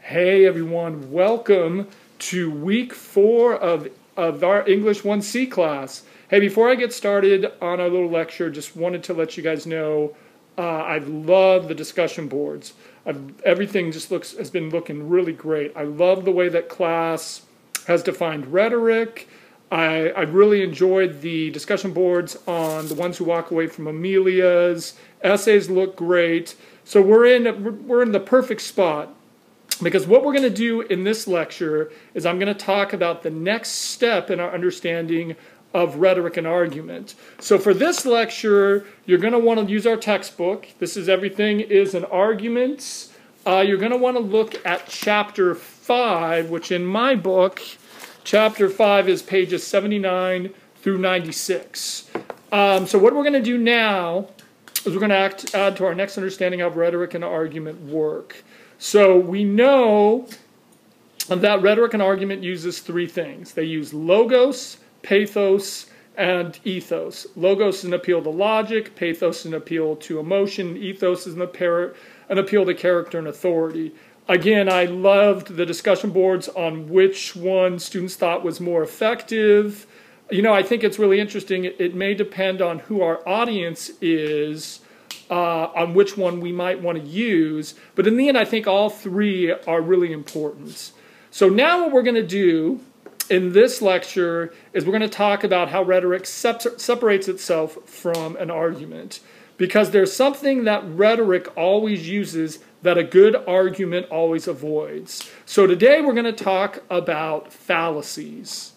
Hey everyone, welcome to week 4 of our English 1C class. Hey, before I get started on our little lecture, just wanted to let you guys know I love the discussion boards. Everything just has been looking really great. I love the way that class has defined rhetoric. I really enjoyed the discussion boards on the ones who walk away from Amelia's. Essays look great. So we're in the perfect spot. Because what we're going to do in this lecture is I'm going to talk about the next step in our understanding of rhetoric and argument. So for this lecture, you're going to want to use our textbook. This is Everything is an Argument. You're going to want to look at chapter 5, which in my book, chapter 5 is pages 79 through 96. So what we're going to do now is we're going to add to our next understanding of rhetoric and argument work. So we know that rhetoric and argument uses 3 things. They use logos, pathos, and ethos. Logos is an appeal to logic, pathos is an appeal to emotion, ethos is an appeal to character and authority. Again, I loved the discussion boards on which one students thought was more effective. You know, I think it's really interesting. It may depend on who our audience is, on which one we might want to use. But in the end, I think all 3 are really important. So now what we're going to do in this lecture is we're going to talk about how rhetoric separates itself from an argument. Because there's something that rhetoric always uses that a good argument always avoids. So today we're going to talk about fallacies.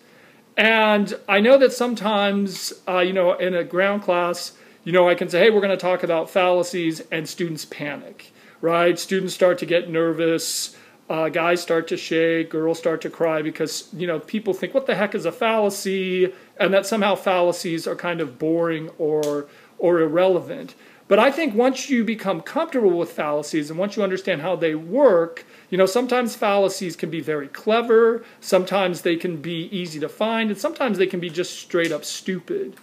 And I know that sometimes, in a ground class, I can say, hey, we're going to talk about fallacies, and students panic, right? Students start to get nervous, guys start to shake, girls start to cry because, people think, what the heck is a fallacy? And that somehow fallacies are kind of boring or irrelevant. But I think once you become comfortable with fallacies and once you understand how they work, sometimes fallacies can be very clever, sometimes they can be easy to find, and sometimes they can be just straight up stupid.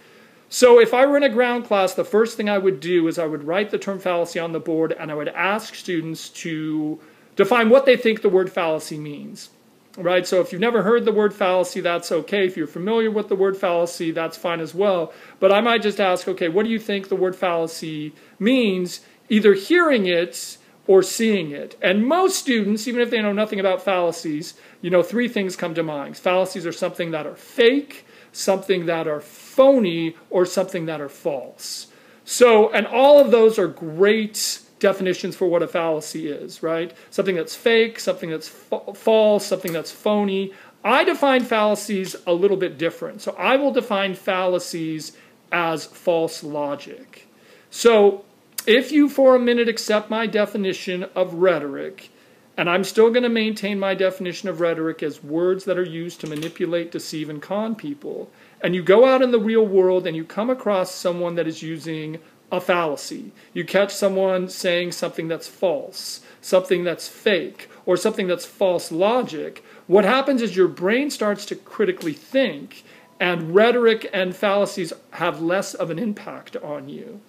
So if I were in a ground class, the first thing I would do is I would write the term fallacy on the board and I would ask students to define what they think the word fallacy means. Right? So if you've never heard the word fallacy, that's okay. If you're familiar with the word fallacy, that's fine as well. But I might just ask, okay, what do you think the word fallacy means? Either hearing it or seeing it. And most students, even if they know nothing about fallacies, 3 things come to mind. Fallacies are something that are fake, something that are phony, or something that are false. So, and all of those are great definitions for what a fallacy is, right? Something that's fake, something that's false, something that's phony. I define fallacies a little bit different. So I will define fallacies as false logic. So if you for a minute accept my definition of rhetoric, and I'm still going to maintain my definition of rhetoric as words that are used to manipulate, deceive, and con people, and you go out in the real world and you come across someone that is using a fallacy. You catch someone saying something that's false, something that's fake, or something that's false logic. What happens is your brain starts to critically think, and rhetoric and fallacies have less of an impact on you.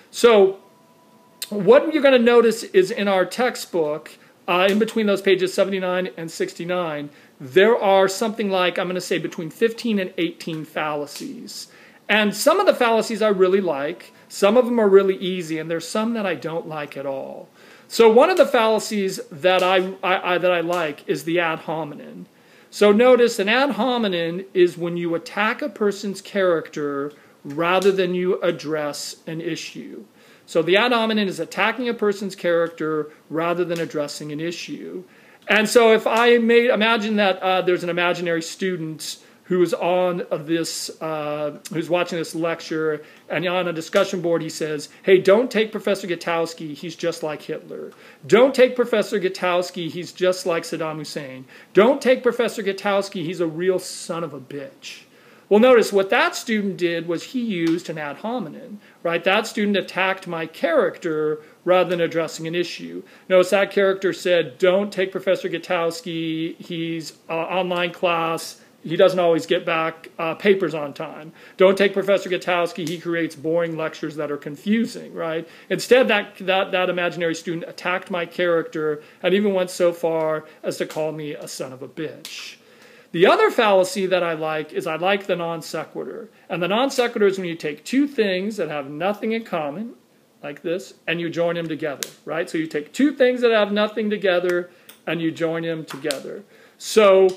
So what you're going to notice is in our textbook, in between those pages 79 and 69, there are something like, I'm going to say, between 15 and 18 fallacies. And some of the fallacies I really like. Some of them are really easy, and there's some that I don't like at all. So one of the fallacies that I like is the ad hominem. So notice an ad hominem is when you attack a person's character rather than you address an issue. So the ad hominem is attacking a person's character rather than addressing an issue. And so if I imagine that there's an imaginary student who's on this, who's watching this lecture, and on a discussion board he says, hey, don't take Professor Gutowski, he's just like Hitler. Don't take Professor Gutowski, he's just like Saddam Hussein. Don't take Professor Gutowski, he's a real son of a bitch. Well, notice what that student did was he used an ad hominem, right? That student attacked my character rather than addressing an issue. Notice that character said, don't take Professor Gutowski, he's online class, he doesn't always get back papers on time. Don't take Professor Gutowski, he creates boring lectures that are confusing, right? Instead, that imaginary student attacked my character and even went so far as to call me a son of a bitch. The other fallacy that I like is I like the non sequitur. And the non sequitur is when you take two things that have nothing in common, like this, and you join them together, right? So you take two things that have nothing together and you join them together. So,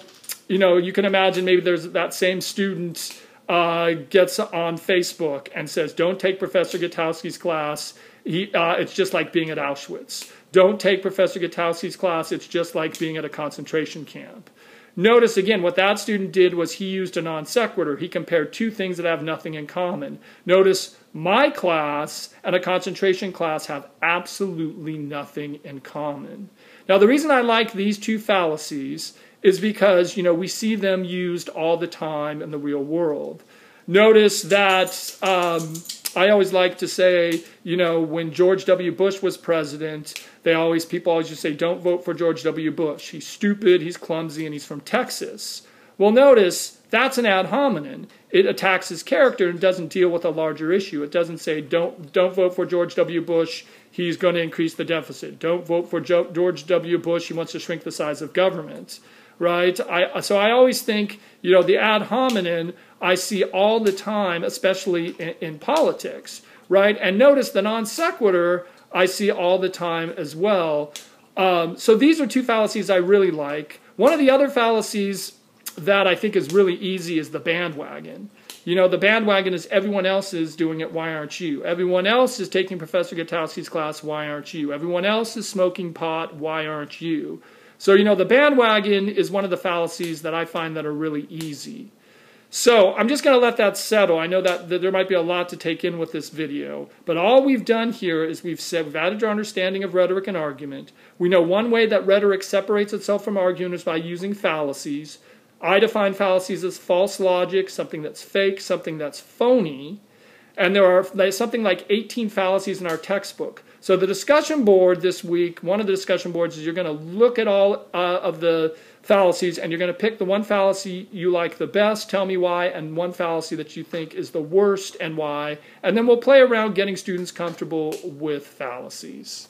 you know, you can imagine maybe there's that same student gets on Facebook and says, don't take Professor Gutowski's class. It's just like being at Auschwitz. Don't take Professor Gutowski's class. It's just like being at a concentration camp. Notice again, what that student did was he used a non sequitur. He compared two things that have nothing in common. Notice my class and a concentration class have absolutely nothing in common. Now, the reason I like these two fallacies is because, you know, we see them used all the time in the real world. Notice that I always like to say, you know, when George W. Bush was president, people always just say, don't vote for George W. Bush. He's stupid, he's clumsy, and he's from Texas. Well, notice that's an ad hominem. It attacks his character and doesn't deal with a larger issue. It doesn't say, don't vote for George W. Bush, he's going to increase the deficit. Don't vote for George W. Bush, he wants to shrink the size of government. Right? So I always think, you know, the ad hominem I see all the time, especially in politics, right? And notice the non sequitur I see all the time as well. So these are two fallacies I really like. One of the other fallacies that I think is really easy is the bandwagon. You know, the bandwagon is everyone else is doing it, why aren't you? Everyone else is taking Professor Gutowski's class, why aren't you? Everyone else is smoking pot, why aren't you? So, you know, the bandwagon is one of the fallacies that I find that are really easy. So I'm just going to let that settle. I know that there might be a lot to take in with this video, but all we've done here is we've added our understanding of rhetoric and argument. We know one way that rhetoric separates itself from argument is by using fallacies. I define fallacies as false logic, something that's fake, something that's phony. And there's something like 18 fallacies in our textbook. So the discussion board this week, one of the discussion boards is you're going to look at all of the fallacies and you're going to pick the one fallacy you like the best, tell me why, and one fallacy that you think is the worst and why. And then we'll play around getting students comfortable with fallacies.